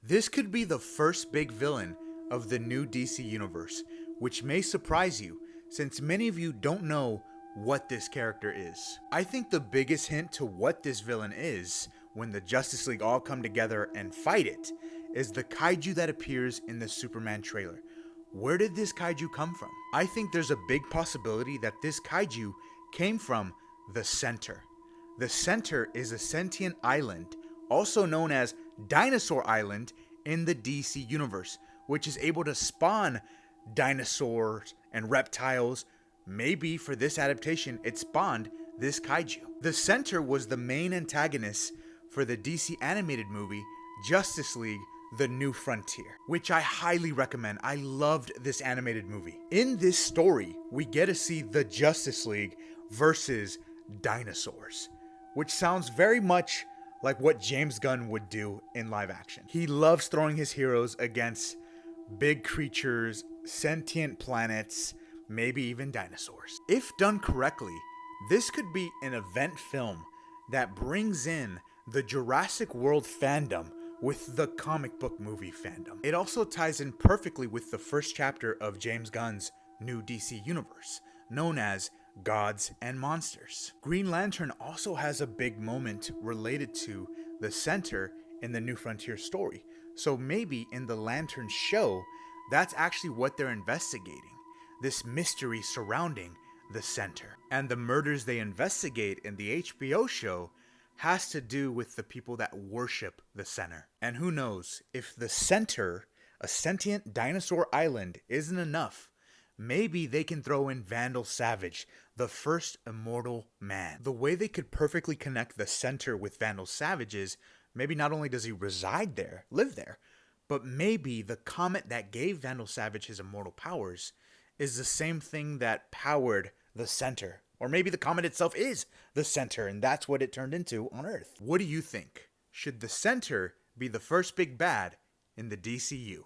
This could be the first big villain of the new DC universe, which may surprise you since many of you don't know what this character is. I think the biggest hint to what this villain is when the Justice League all come together and fight it is the kaiju that appears in the Superman trailer. Where did this kaiju come from? I think there's a big possibility that this kaiju came from the Center. The Center is a sentient island, also known as Dinosaur Island in the DC universe, which is able to spawn dinosaurs and reptiles. Maybe for this adaptation, it spawned this kaiju. The Center was the main antagonist for the DC animated movie Justice League The New Frontier, which I highly recommend. I loved this animated movie. In this story, we get to see the Justice League versus dinosaurs, which sounds very much like what James Gunn would do in live action. He loves throwing his heroes against big creatures, sentient planets, maybe even dinosaurs. If done correctly, this could be an event film that brings in the Jurassic World fandom with the comic book movie fandom. It also ties in perfectly with the first chapter of James Gunn's new DC universe, known as Gods and Monsters. Green Lantern also has a big moment related to the Center in the New Frontier story. So maybe in the Lantern show, that's actually what they're investigating. This mystery surrounding the Center. And the murders they investigate in the HBO show has to do with the people that worship the Center. And who knows, if the Center, a sentient dinosaur island, isn't enough, maybe they can throw in Vandal Savage, the first immortal man. The way they could perfectly connect the Center with Vandal Savage is, maybe not only does he reside there, live there, but maybe the comet that gave Vandal Savage his immortal powers is the same thing that powered the Center. Or maybe the comet itself is the Center, and that's what it turned into on Earth. What do you think? Should the Center be the first big bad in the DCU?